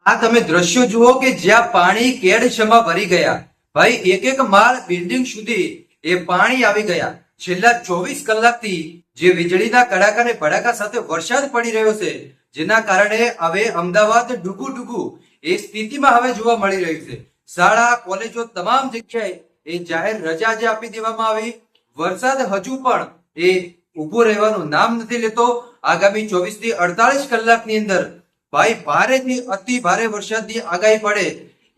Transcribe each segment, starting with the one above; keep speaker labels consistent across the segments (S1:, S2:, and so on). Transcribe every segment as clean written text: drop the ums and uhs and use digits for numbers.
S1: આ તમે દ્રશ્યો જુઓ કે જ્યાં પાણી કેડશમાં ભરી ગયા. ભાઈ એક એક માળ બિલ્ડિંગ સુધી એ પાણી આવી ગયા. છેલ્લા 24 કલાકથી જે વીજળીના કડાકા ને ભડાકા સાથે વરસાદ પડી રહ્યો છે, જેના કારણે હવે અમદાવાદ ડૂગું એ સ્થિતિમાં હવે જોવા મળી રહ્યું છે. શાળા કોલેજો તમામ જગ્યાએ એ જાહેર રજા જે આપી દેવામાં આવી. વરસાદ હજુ પણ એ ઉભો રહેવાનું નામ નથી લેતો. આગામી 24 થી 48 કલાકની અંદર ભાઈ ભારેથી અતિ ભારે વરસાદની આગાહી પડે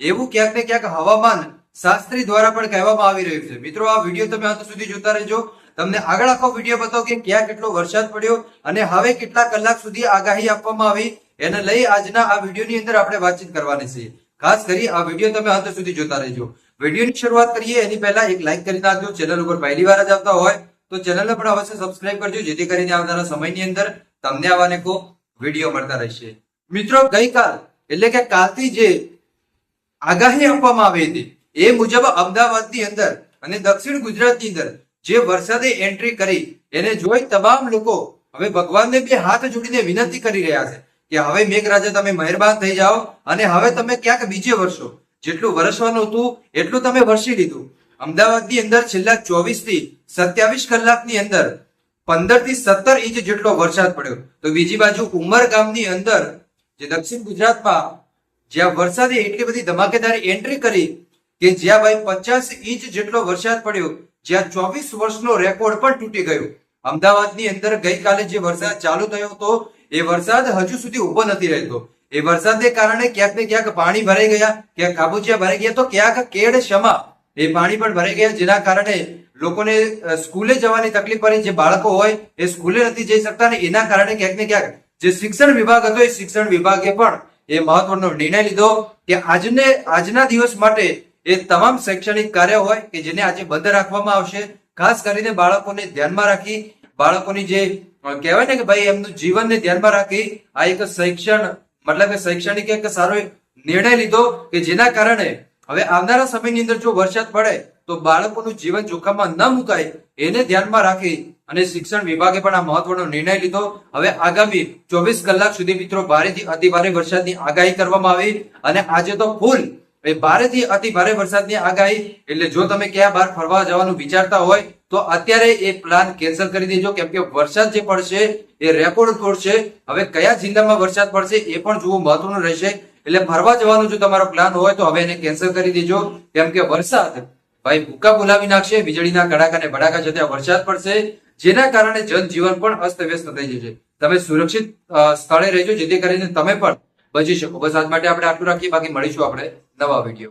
S1: એવું ક્યાંક ને ક્યાંક હવામાન શાસ્ત્રી દ્વારા પણ કહેવામાં આવી રહ્યું છે. મિત્રો, આ વિડીયો તમે અંત સુધી જોતા રહેજો. તમને આગળ આખો વિડીયો બતાવો કે ક્યાં કેટલો વરસાદ પડ્યો અને હવે કેટલા કલાક સુધી આગાહી આપવામાં આવી, એને લઈ આજના આ વિડીયોની અંદર આપણે વાતચીત કરવાની છે. ખાસ કરી આ વિડીયો તમે અંત સુધી જોતા રહેજો. વિડીયોની શરૂઆત કરીએ એની પહેલા એક લાઈક કરી નાખજો. ચેનલ ઉપર પહેલી વાર જ આવતા હોય તો ચેનલને પણ અવશ્ય સબસ્ક્રાઇબ કરજો, જેથી કરીને આવનારા સમયની અંદર તમને આવા કો વિડીયો મળતા રહેશે. મિત્રો, ગઈકાલ એટલે કે કાલથી જે આગાહી આપવામાં આવી હતી એ મુજબ અમદાવાદની અંદર અને દક્ષિણ ગુજરાતની અંદર જે વરસાદે એન્ટ્રી કરી એને જોઈ તમામ લોકો હવે ભગવાનને બે હાથ જોડીને વિનંતી કરી રહ્યા છે કે હવે મેઘરાજા તમે મહેરબાન થઈ જાઓ અને હવે તમે ક્યાંક બીજે વરસો. જેટલું વરસવાનું હતું એટલું તમે વરસી લીધું. અમદાવાદની અંદર છેલ્લા 24 થી 27 કલાકની અંદર 15 થી 17 ઇંચ જેટલો વરસાદ પડ્યો. તો બીજી બાજુ ઉમરગામની અંદર જે દક્ષિણ ગુજરાતમાં જ્યાં વરસાદે એટલી બધી ધમાકેદાર એન્ટ્રી કરી કે જ્યાં ભાઈ 50 ઇંચ જેટલો વરસાદ પડ્યો, જ્યાં 24 વર્ષનો રેકોર્ડ પણ તૂટી ગયો. અમદાવાદની અંદર ગઈકાલે જે વરસાદ ચાલુ થયો હતો એ વરસાદ હજુ સુધી ઉભો નથી રહેતો. એ વરસાદને કારણે ક્યાંક ને ક્યાંક પાણી ભરાઈ ગયા, ક્યાંક ખાબોચિયા ભરાઈ ગયા, તો ક્યાંક કેડશમાં એ પાણી પણ ભરાઈ ગયા, જેના કારણે લોકોને સ્કૂલે જવાની તકલીફ પડી. જે બાળકો હોય એ સ્કૂલે નથી જઈ શકતા ને એના કારણે ક્યાંક ને ક્યાંક જે શિક્ષણ વિભાગ હતો એ શિક્ષણ વિભાગે પણ એ મહત્વનો નિર્ણય લીધો કે આજના દિવસ માટે એ તમામ શૈક્ષણિક કાર્ય હોય કે જેને આજે બંધ રાખવામાં આવશે. ખાસ કરીને બાળકોને ધ્યાનમાં રાખી, બાળકોની જે કહેવાય ને કે ભાઈ એમનું જીવનને ધ્યાનમાં રાખી આ એક શૈક્ષણિક એક સારો નિર્ણય લીધો કે જેના કારણે હવે આવનારા સમયની અંદર જો વરસાદ પડે તો બાળકોનું જીવન જોખમમાં ન મુકાય એને ધ્યાનમાં રાખી અને શિક્ષણ વિભાગે પણ આ મહત્વનો નિર્ણય લીધો. હવે આગામી 24 કલાક સુધી મિત્રો ભારેથી અતિ ભારે વરસાદની આગાહી કરવામાં આવી અને આજે તો ફૂલ ભારેથી અતિ ભારે વરસાદની આગાહી. એટલે જો તમે ક્યાં બહાર ફરવા જવાનું વિચારતા હોય તો અત્યારે એ પ્લાન કેન્સલ કરી દેજો, કેમ કે વરસાદ જે પડશે એ રેકોર્ડ તોડશે. હવે કયા જિલ્લામાં વરસાદ પડશે એ પણ જોવું મહત્વનું રહેશે. એટલે ફરવા જવાનું જો તમારો પ્લાન હોય તો હવે એને કેન્સલ કરી દેજો, કેમ કે વરસાદ ભાઈ ભૂકા બોલાવી નાખશે. વીજળીના કડાકા ને ભડાકા છે ત્યાં વરસાદ પડશે, જેના કારણે જનજીવન પણ અસ્તવ્યસ્ત થઈ જશે. તમે સુરક્ષિત સ્થળે રહેજો જેથી કરીને તમે પણ બચી શકો. બસ આજ માટે આપણે આટલું રાખીએ, બાકી મળીશું આપણે નવા વિડીયો.